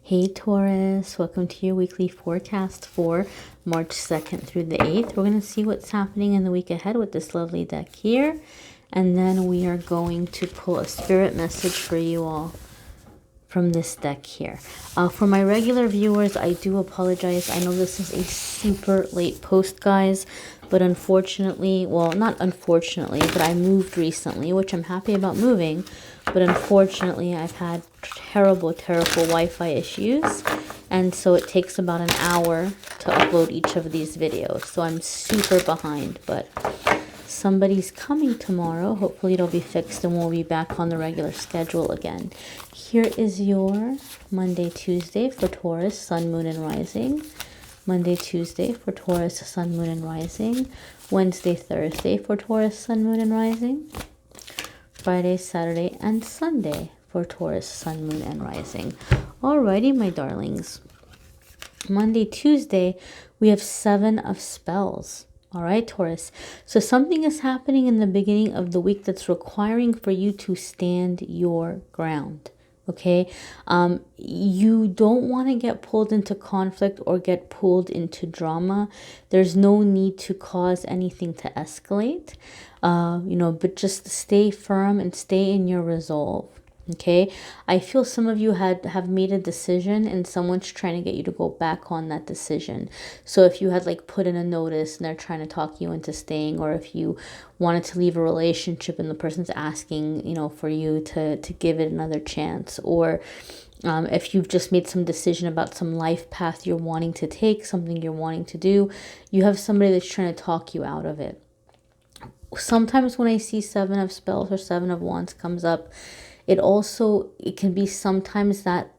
Hey Taurus, welcome to your weekly forecast for March 2nd through the 8th. We're going to see what's happening in the week ahead with this lovely deck here. And then we are going to pull a spirit message for you all from this deck here. For my regular viewers, I do apologize. I know this is a super late post, guys. But unfortunately, well, not unfortunately, but I moved recently, which I'm happy about moving. But unfortunately, I've had terrible Wi-Fi issues. And so it takes about an hour to upload each of these videos. So I'm super behind, but somebody's coming tomorrow. Hopefully it'll be fixed and we'll be back on the regular schedule again. Here is your Monday, Tuesday for Taurus, Sun, Moon, and Rising. Monday, Tuesday for Taurus, Sun, Moon, and Rising. Wednesday, Thursday for Taurus, Sun, Moon, and Rising. Friday, Saturday, and Sunday for Taurus, Sun, Moon, and Rising. Alrighty, my darlings. Monday, Tuesday, we have 7 of spells. All right, Taurus. So something is happening in the beginning of the week that's requiring for you to stand your ground. Okay, you don't want to get pulled into conflict or get pulled into drama. There's no need to cause anything to escalate, but just stay firm and stay in your resolve. Okay, I feel some of you have made a decision and someone's trying to get you to go back on that decision. So if you had like put in a notice and they're trying to talk you into staying, or if you wanted to leave a relationship and the person's asking, for you to give it another chance, or if you've just made some decision about some life path you're wanting to take, something you're wanting to do, you have somebody that's trying to talk you out of it. Sometimes when I see 7 of spells or 7 of wands comes up, it can be sometimes that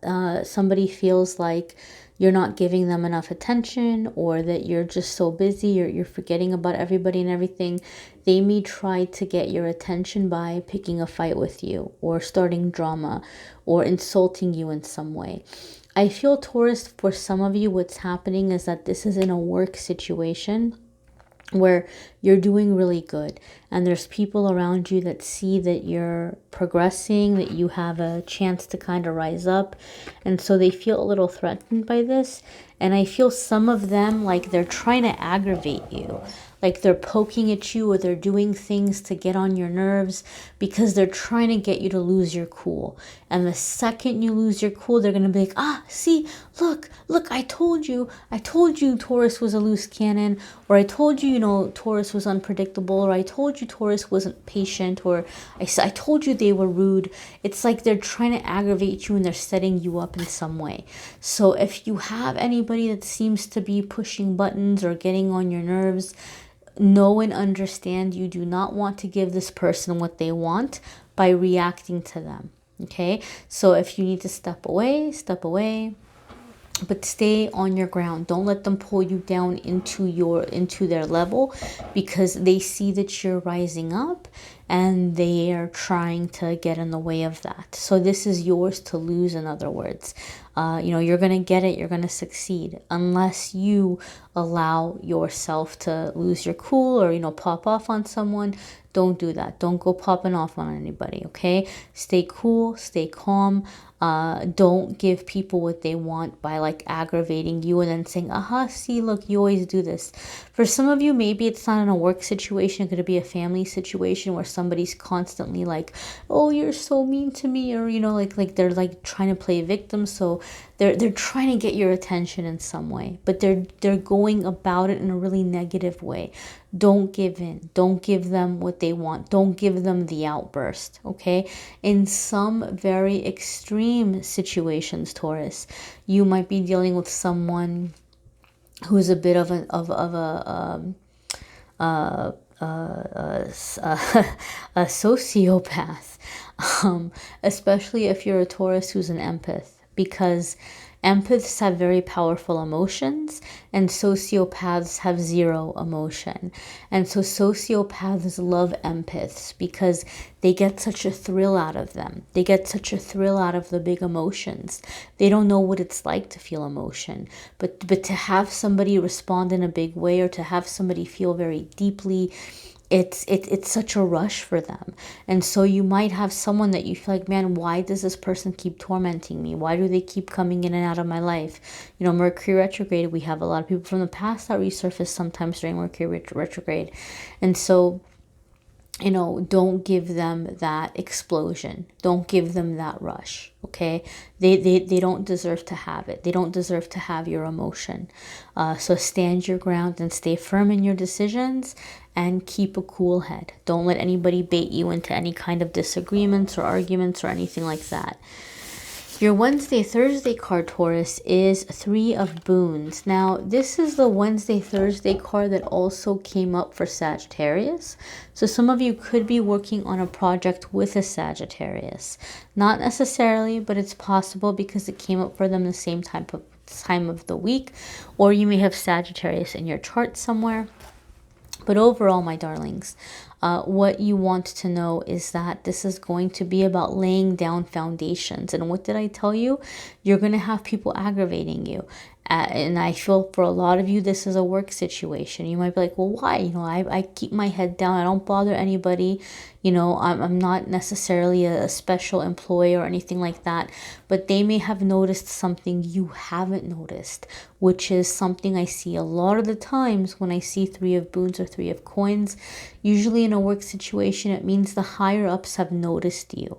somebody feels like you're not giving them enough attention, or that you're just so busy, you're forgetting about everybody and everything. They may try to get your attention by picking a fight with you, or starting drama, or insulting you in some way. I feel, Taurus, for some of you, what's happening is that this is in a work situation where you're doing really good and there's people around you that see that you're progressing, that you have a chance to kind of rise up, and so they feel a little threatened by this. And I feel some of them, like, they're trying to aggravate you, like they're poking at you, or they're doing things to get on your nerves because they're trying to get you to lose your cool. And the second you lose your cool, they're going to be like, see, look, I told you Taurus was a loose cannon, or I told you, Taurus was unpredictable, or I told you Taurus wasn't patient, or I told you they were rude. It's like they're trying to aggravate you and they're setting you up in some way. So if you have anybody that seems to be pushing buttons or getting on your nerves, know and understand you do not want to give this person what they want by reacting to them. Okay, so if you need to step away, but stay on your ground. Don't let them pull you down into their level, because they see that you're rising up and they are trying to get in the way of that. So this is yours to lose, in other words. You're going to get it. You're going to succeed unless you allow yourself to lose your cool, or, pop off on someone. Don't do that. Don't go popping off on anybody, okay? Stay cool, stay calm. Don't give people what they want by like aggravating you and then saying, see, look, you always do this. For some of you, maybe it's not in a work situation. It could be a family situation where somebody's constantly like, oh, you're so mean to me, or, like they're like trying to play victim. So they're trying to get your attention in some way, but they're going about it in a really negative way. Don't give in. Don't give them what they want. Don't give them the outburst, okay? In some very extreme situations, Taurus, you might be dealing with someone who's a bit of a sociopath, especially if you're a Taurus who's an empath, because empaths have very powerful emotions and sociopaths have zero emotion. And so sociopaths love empaths because they get such a thrill out of them. They get such a thrill out of the big emotions. They don't know what it's like to feel emotion. But to have somebody respond in a big way, or to have somebody feel very deeply it's such a rush for them. And so you might have someone that you feel like, man, why does this person keep tormenting me? Why do they keep coming in and out of my life? You know, Mercury retrograde, we have a lot of people from the past that resurface sometimes during Mercury retrograde. And so, you know, don't give them that explosion. Don't give them that rush, okay? They don't deserve to have it. They don't deserve to have your emotion. So stand your ground and stay firm in your decisions and keep a cool head. Don't let anybody bait you into any kind of disagreements or arguments or anything like that. Your Wednesday, Thursday card, Taurus, is Three of Boons. Now, this is the Wednesday, Thursday card that also came up for Sagittarius. So some of you could be working on a project with a Sagittarius. Not necessarily, but it's possible because it came up for them the same time of the week. Or you may have Sagittarius in your chart somewhere. But overall, my darlings, what you want to know is that this is going to be about laying down foundations. And what did I tell you? You're going to have people aggravating you. And I feel for a lot of you, this is a work situation. You might be like, well, why? You know, I keep my head down. I don't bother anybody. You know, I'm not necessarily a special employee or anything like that. But they may have noticed something you haven't noticed, which is something I see a lot of the times when I see Three of Boons or Three of Coins. Usually in a work situation, it means the higher ups have noticed you.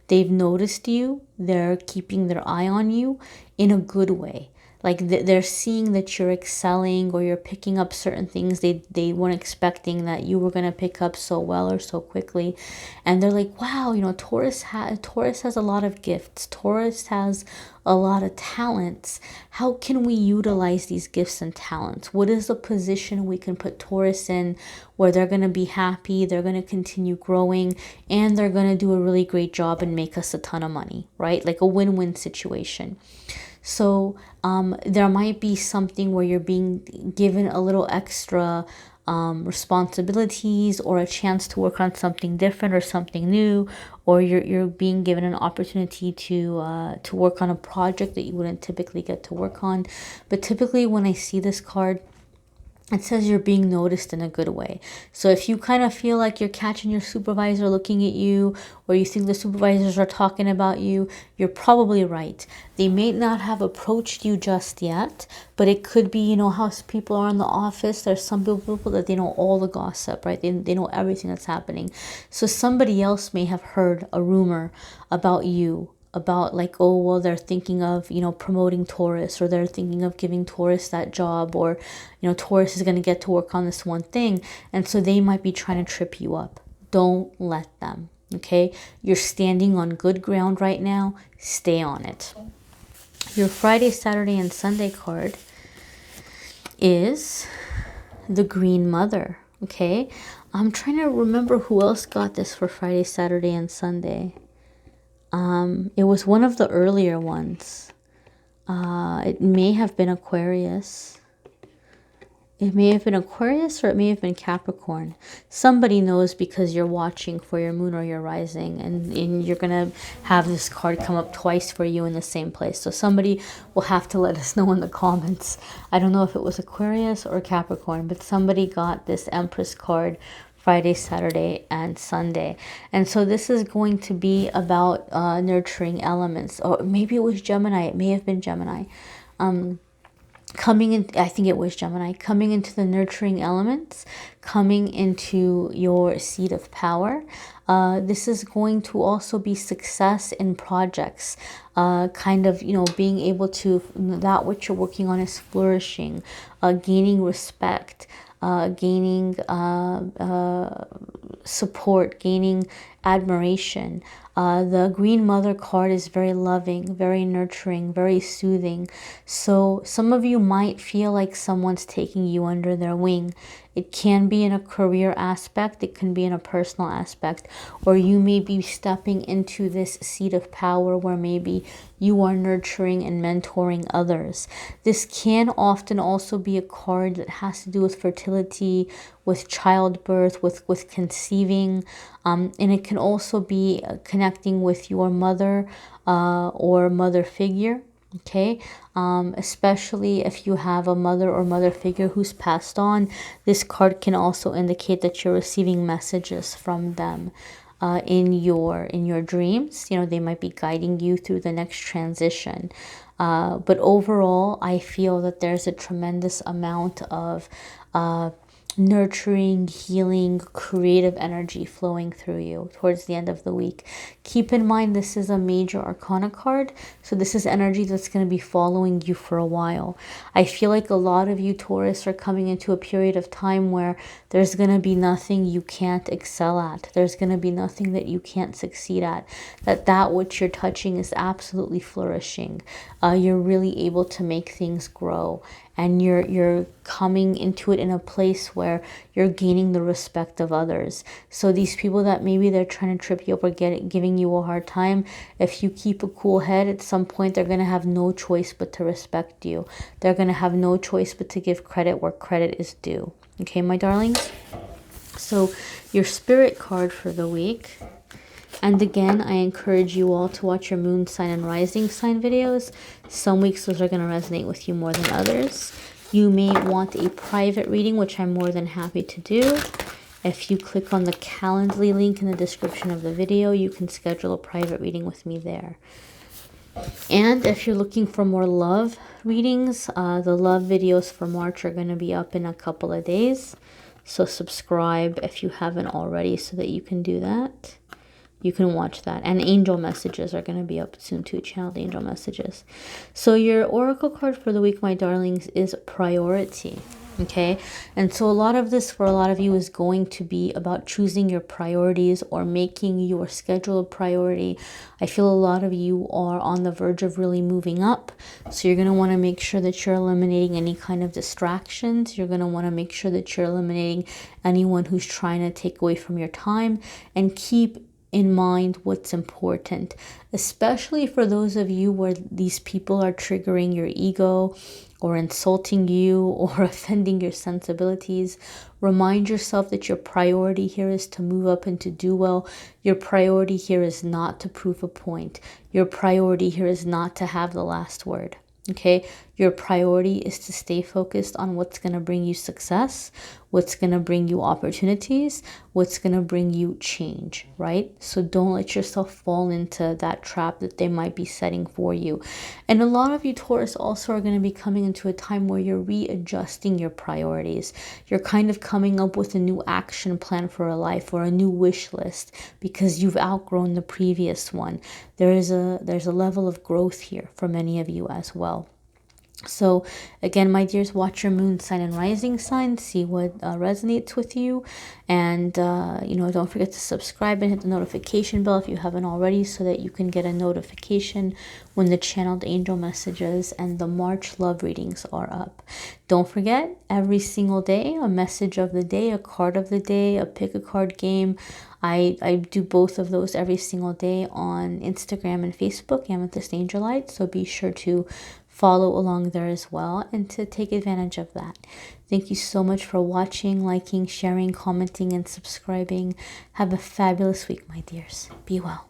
They've noticed you. They're keeping their eye on you in a good way. Like they're seeing that you're excelling or you're picking up certain things they weren't expecting that you were going to pick up so well or so quickly. And they're like, wow, you know, Taurus has a lot of gifts. Taurus has a lot of talents. How can we utilize these gifts and talents? What is the position we can put Taurus in where they're going to be happy, they're going to continue growing, and they're going to do a really great job and make us a ton of money, right? Like a win-win situation. So there might be something where you're being given a little extra responsibilities or a chance to work on something different or something new, or you're being given an opportunity to work on a project that you wouldn't typically get to work on. But typically when I see this card, it says you're being noticed in a good way. So if you kind of feel like you're catching your supervisor looking at you, or you think the supervisors are talking about you, you're probably right. They may not have approached you just yet, but it could be, you know, how people are in the office. There's some people that they know all the gossip, right? They know everything that's happening. So somebody else may have heard a rumor about you, about like, oh, well, they're thinking of, you know, promoting Taurus, or they're thinking of giving Taurus that job, or, you know, Taurus is going to get to work on this one thing. And so they might be trying to trip you up. Don't let them, okay? You're standing on good ground right now. Stay on it. Your Friday, Saturday, and Sunday card is the Green Mother, okay? I'm trying to remember who else got this for Friday, Saturday, and Sunday. It was one of the earlier ones. It may have been Aquarius. It may have been Aquarius, or it may have been Capricorn. Somebody knows because you're watching for your moon or your rising, and you're going to have this card come up twice for you in the same place. So somebody will have to let us know in the comments. I don't know if it was Aquarius or Capricorn, but somebody got this Empress card Friday, Saturday, and Sunday. And so this is going to be about nurturing elements. Or maybe it was Gemini. It may have been Gemini. Coming in, I think it was Gemini, coming into the nurturing elements, coming into your seat of power. This is going to also be success in projects, kind of, you know, being able to, that which you're working on is flourishing, gaining respect, gaining support, gaining admiration. The Green Mother card is very loving, very nurturing, very soothing. So some of you might feel like someone's taking you under their wing. It can be in a career aspect, it can be in a personal aspect, or you may be stepping into this seat of power where maybe you are nurturing and mentoring others. This can often also be a card that has to do with fertility, with childbirth, with conceiving, and it can also be connecting with your mother or mother figure. Okay, especially if you have a mother or mother figure who's passed on, this card can also indicate that you're receiving messages from them in your dreams. You know, they might be guiding you through the next transition. But overall, I feel that there's a tremendous amount of nurturing, healing, creative energy flowing through you towards the end of the week. Keep in mind, this is a major arcana card, so this is energy that's going to be following you for a while. I feel like a lot of you Taurus are coming into a period of time where there's going to be nothing you can't excel at. There's going to be nothing that you can't succeed at. That which you're touching is absolutely flourishing. You're really able to make things grow, and you're coming into it in a place where you're gaining the respect of others. So these people that maybe they're trying to trip you up or giving you a hard time, if you keep a cool head, at some point they're going to have no choice but to respect you. They're going to have no choice but to give credit where credit is due. Okay, my darlings? So your spirit card for the week. And again, I encourage you all to watch your moon sign and rising sign videos. Some weeks those are going to resonate with you more than others. You may want a private reading, which I'm more than happy to do. If you click on the Calendly link in the description of the video, you can schedule a private reading with me there. And if you're looking for more love readings, the love videos for March are going to be up in a couple of days. So subscribe if you haven't already so that you can do that. You can watch that. And angel messages are going to be up soon too. Channeled angel messages. So your oracle card for the week, my darlings, is priority. Okay, and so a lot of this for a lot of you is going to be about choosing your priorities or making your schedule a priority. I feel a lot of you are on the verge of really moving up, so you're going to want to make sure that you're eliminating any kind of distractions. You're going to want to make sure that you're eliminating anyone who's trying to take away from your time, and keep in mind what's important, especially for those of you where these people are triggering your ego or insulting you or offending your sensibilities. Remind yourself that your priority here is to move up and to do well. Your priority here is not to prove a point. Your priority here is not to have the last word. Okay, your priority is to stay focused on what's going to bring you success, what's going to bring you opportunities, what's going to bring you change, right? So don't let yourself fall into that trap that they might be setting for you. And a lot of you Taurus also are going to be coming into a time where you're readjusting your priorities. You're kind of coming up with a new action plan for a life or a new wish list because you've outgrown the previous one. There's a level of growth here for many of you as well. So again, my dears, watch your moon sign and rising sign, see what resonates with you. And, you know, don't forget to subscribe and hit the notification bell if you haven't already, so that you can get a notification when the channeled angel messages and the March love readings are up. Don't forget, every single day, a message of the day, a card of the day, a pick a card game. I do both of those every single day on Instagram and Facebook, amethystangellight. So be sure to follow along there as well and to take advantage of that. Thank you so much for watching, liking, sharing, commenting, and subscribing. Have a fabulous week, my dears. Be well.